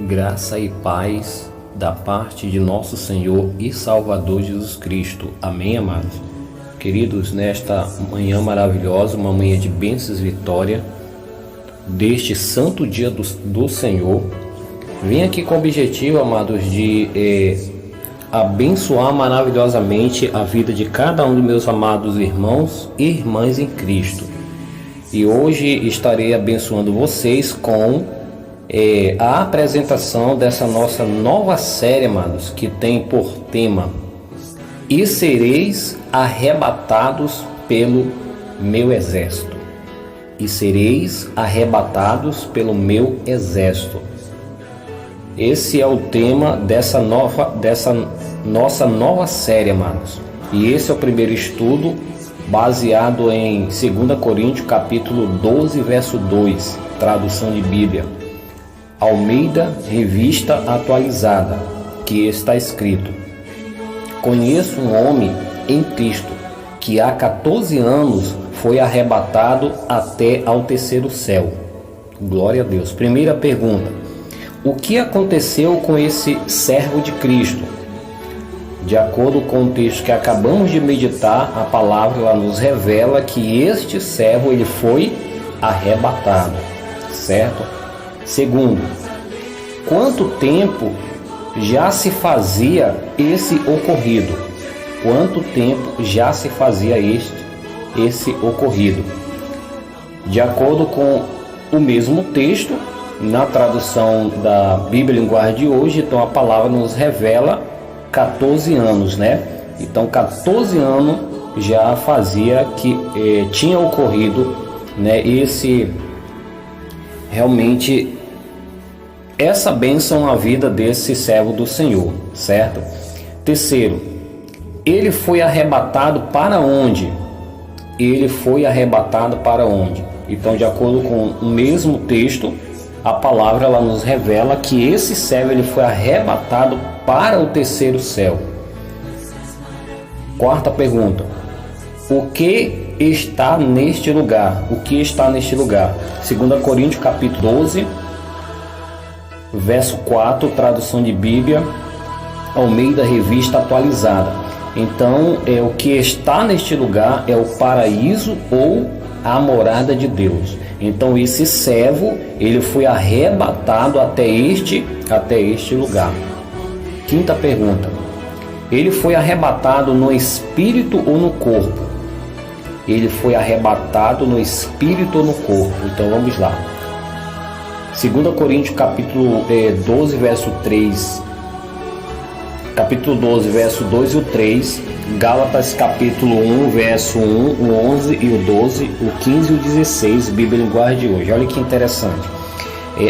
Graça e paz da parte de nosso Senhor e Salvador Jesus Cristo. Amém, amados? Queridos, nesta manhã maravilhosa, uma manhã de bênçãos e vitória, deste santo dia do Senhor, vim aqui com o objetivo, amados, de abençoar maravilhosamente a vida de cada um dos meus amados irmãos e irmãs em Cristo. E hoje estarei abençoando vocês com a apresentação dessa nossa nova série, amados, que tem por tema: E sereis arrebatados pelo meu exército. E sereis arrebatados pelo meu exército. Esse é o tema dessa nossa nova série, amados. E esse é o primeiro estudo baseado em 2 Coríntios capítulo 12, verso 2, tradução de Bíblia Almeida, revista atualizada, que está escrito: Conheço um homem em Cristo, que há 14 anos foi arrebatado até ao terceiro céu. Glória a Deus. Primeira pergunta: o que aconteceu com esse servo de Cristo? De acordo com o texto que acabamos de meditar, a palavra ela nos revela que este servo ele foi arrebatado, certo? Segundo, quanto tempo já se fazia esse ocorrido? Quanto tempo já se fazia esse ocorrido? De acordo com o mesmo texto, na tradução da Bíblia Linguagem de hoje, então a palavra nos revela 14 anos, né? Então 14 anos já fazia que tinha ocorrido, né, realmente essa bênção na vida desse servo do Senhor, certo? Terceiro, ele foi arrebatado para onde? Ele foi arrebatado para onde? Então, de acordo com o mesmo texto, a palavra ela nos revela que esse servo ele foi arrebatado para o terceiro céu. Quarta pergunta: o que está neste lugar? O que está neste lugar? 2 Coríntios capítulo 12, verso 4, tradução de Bíblia Almeida, revista atualizada. Então, o que está neste lugar é o paraíso ou a morada de Deus. Então, esse servo, ele foi arrebatado até este lugar. Quinta pergunta: ele foi arrebatado no espírito ou no corpo? Ele foi arrebatado no espírito ou no corpo? Então, vamos lá. 2 Coríntios capítulo 12, verso 3, capítulo 12, verso 2 e o 3, Gálatas capítulo 1, verso 1, o 11 e o 12, o 15 e o 16, Bíblia Linguagem de hoje. Olha que interessante.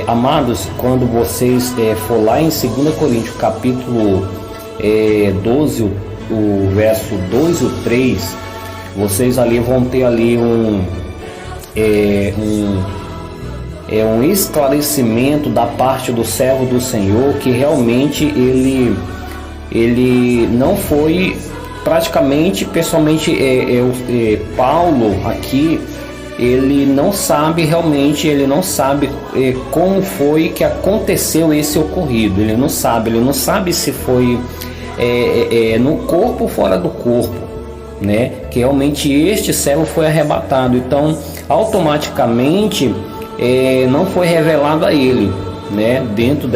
Amados, quando vocês for lá em 2 Coríntios capítulo 12, o verso 2 e o 3, vocês ali vão ter ali um esclarecimento da parte do servo do Senhor, que realmente ele não foi praticamente, pessoalmente, Paulo aqui, ele não sabe realmente, ele não sabe como foi que aconteceu esse ocorrido, ele não sabe se foi no corpo ou fora do corpo, né? Que realmente este servo foi arrebatado, então automaticamente não foi revelado a ele, né? Dentro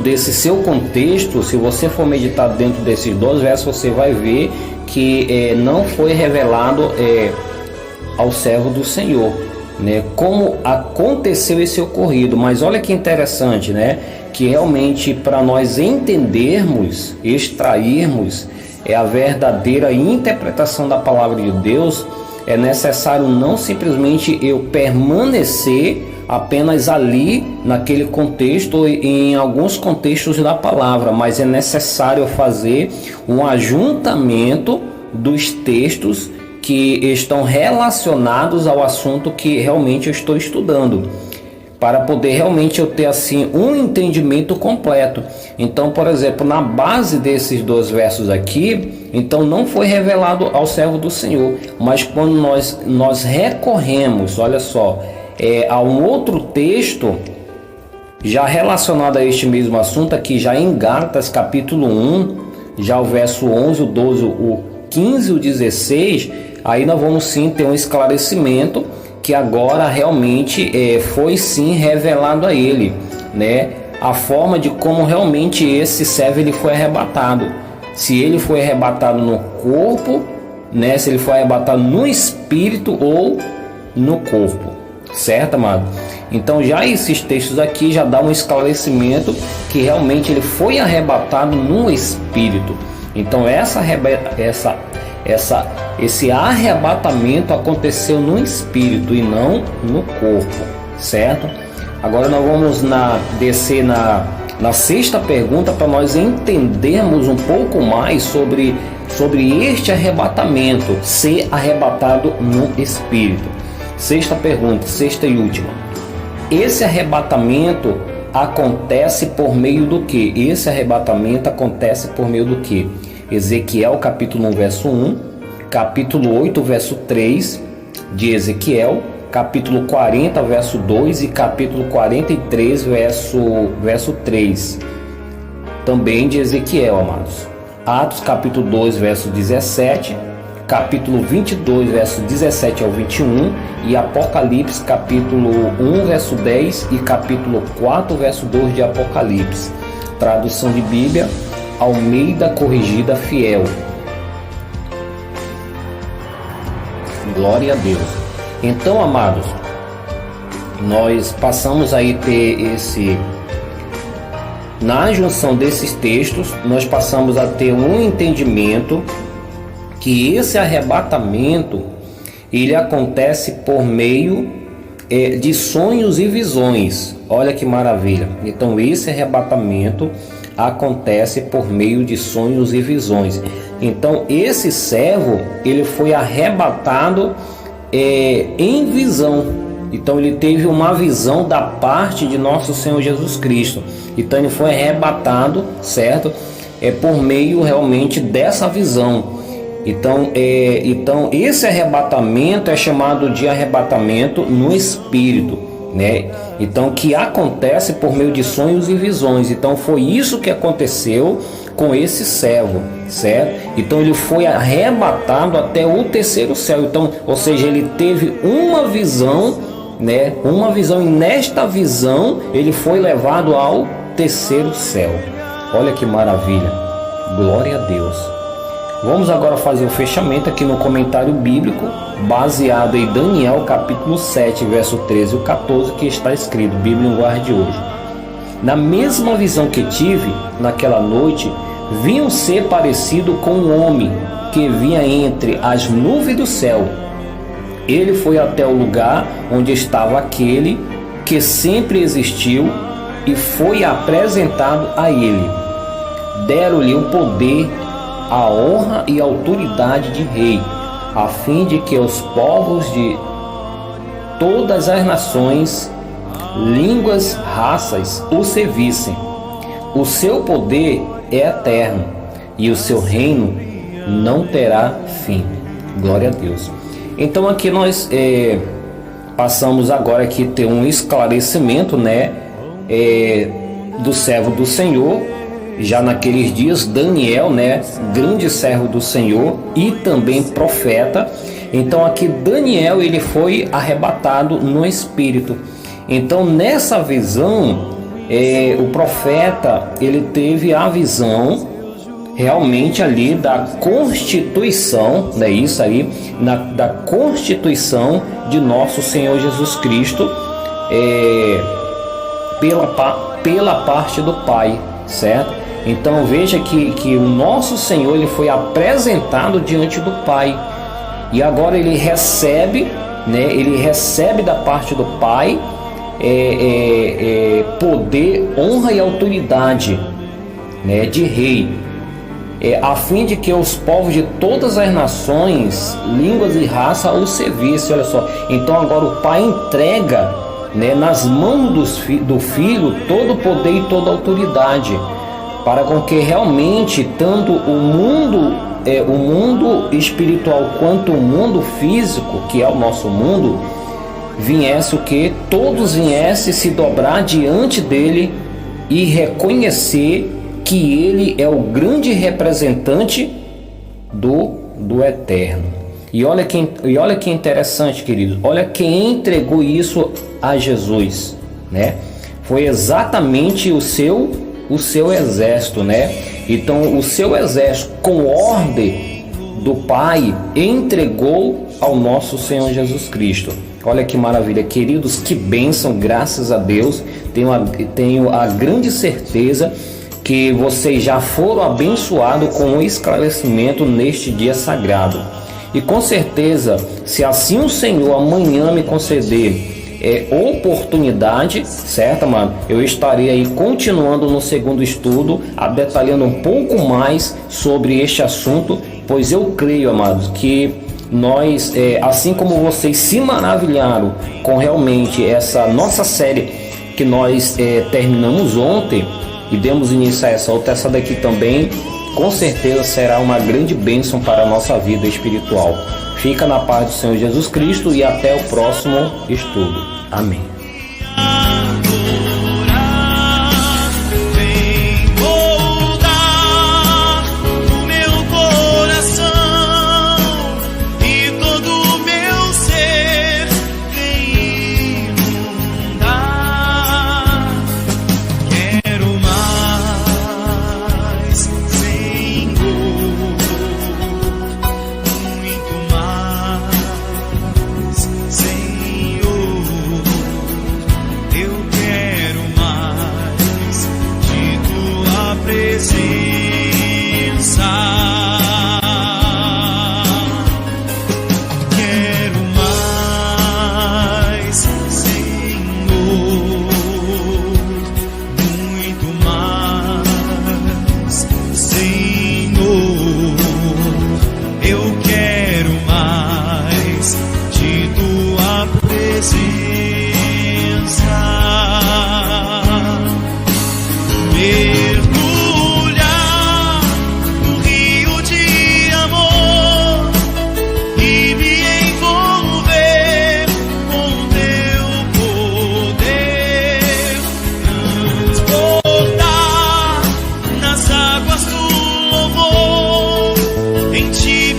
desse seu contexto, se você for meditar dentro desses 12 versos, você vai ver que não foi revelado ao servo do Senhor, né? Como aconteceu esse ocorrido. Mas olha que interessante, né? Que realmente para nós entendermos, extrairmos a verdadeira interpretação da palavra de Deus, é necessário não simplesmente eu permanecer apenas ali naquele contexto ou em alguns contextos da palavra, mas é necessário fazer um ajuntamento dos textos que estão relacionados ao assunto que realmente eu estou estudando, para poder realmente eu ter assim um entendimento completo. Então, por exemplo, na base desses dois versos aqui, então não foi revelado ao servo do Senhor, mas quando nós recorremos, olha só, a um outro texto já relacionado a este mesmo assunto aqui, já em Gálatas capítulo 1, já o verso 11, o 12, o 15 e o 16, aí nós vamos sim ter um esclarecimento que agora realmente foi sim revelado a ele, né? A forma de como realmente esse servo ele foi arrebatado. Se ele foi arrebatado no corpo, né? Se ele foi arrebatado no espírito ou no corpo, certo, amado? Então já esses textos aqui já dão um esclarecimento que realmente ele foi arrebatado no espírito. Então esse arrebatamento aconteceu no espírito e não no corpo, certo? Agora nós vamos descer na sexta pergunta para nós entendermos um pouco mais sobre este arrebatamento, ser arrebatado no espírito. Sexta pergunta, sexta e última. Esse arrebatamento acontece por meio do que? Esse arrebatamento acontece por meio do que? Ezequiel capítulo 1 verso 1, capítulo 8 verso 3 de Ezequiel, capítulo 40 verso 2 e capítulo 43 verso 3 também de Ezequiel, amados. Atos capítulo 2 verso 17, capítulo 22 verso 17 ao 21 e Apocalipse capítulo 1 verso 10 e capítulo 4 verso 2 de Apocalipse. Tradução de Bíblia Almeida Corrigida Fiel. Glória a Deus. Então, amados, nós passamos aí ter na junção desses textos, nós passamos a ter um entendimento que esse arrebatamento ele acontece por meio de sonhos e visões. Olha que maravilha. Então esse arrebatamento acontece por meio de sonhos e visões. Então esse servo ele foi arrebatado em visão. Então ele teve uma visão da parte de nosso Senhor Jesus Cristo. Então ele foi arrebatado, certo? Por meio realmente dessa visão. Então esse arrebatamento é chamado de arrebatamento no espírito, né? Então que acontece por meio de sonhos e visões. Então foi isso que aconteceu com esse servo, certo? Então ele foi arrebatado até o terceiro céu. Então, ou seja, ele teve uma visão, né? Uma visão, e nesta visão ele foi levado ao terceiro céu. Olha que maravilha. Glória a Deus. Vamos agora fazer o fechamento aqui no comentário bíblico, baseado em Daniel capítulo 7, verso 13 e 14, que está escrito, Bíblia em Linguagem de hoje. Na mesma visão que tive naquela noite, vi um ser parecido com um homem que vinha entre as nuvens do céu. Ele foi até o lugar onde estava aquele que sempre existiu e foi apresentado a ele. Deram-lhe o poder, a honra e a autoridade de rei, a fim de que os povos de todas as nações, línguas, raças o servissem. O seu poder é eterno e o seu reino não terá fim. Glória a Deus. Então aqui nós passamos agora aqui ter um esclarecimento, né, do servo do Senhor. Já naqueles dias, Daniel, né, grande servo do Senhor e também profeta. Então aqui Daniel ele foi arrebatado no espírito. Então nessa visão, o profeta ele teve a visão realmente ali da constituição, né, isso aí, da constituição de nosso Senhor Jesus Cristo pela parte do Pai, certo? Então veja que o nosso Senhor ele foi apresentado diante do Pai e agora ele recebe, né? Ele recebe da parte do Pai poder, honra e autoridade, né? De rei. a fim de que os povos de todas as nações, línguas e raça o servissem. Olha só, então agora o Pai entrega, né, nas mãos do Filho todo o poder e toda a autoridade, para com que realmente tanto o mundo espiritual quanto o mundo físico, que é o nosso mundo, viesse o que? Todos viessem se dobrar diante dele e reconhecer que ele é o grande representante do Eterno. E olha que interessante, queridos. Olha quem entregou isso a Jesus, né? Foi exatamente o seu exército, né? Então o seu exército, com ordem do Pai, entregou ao nosso Senhor Jesus Cristo. Olha que maravilha, queridos, que bênção, graças a Deus. Tenho a grande certeza que vocês já foram abençoados com o esclarecimento neste dia sagrado. E com certeza, se assim o Senhor amanhã me conceder oportunidade, certo, amado? Eu estarei aí continuando no segundo estudo, detalhando um pouco mais sobre este assunto, pois eu creio, amados, que nós, assim como vocês se maravilharam com realmente essa nossa série que nós terminamos ontem e demos início a essa outra, essa daqui também com certeza será uma grande bênção para a nossa vida espiritual. Fica na paz do Senhor Jesus Cristo e até o próximo estudo. Amém.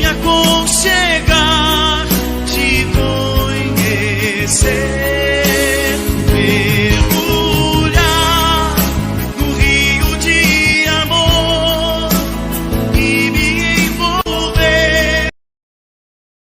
Aconchegar, te conhecer.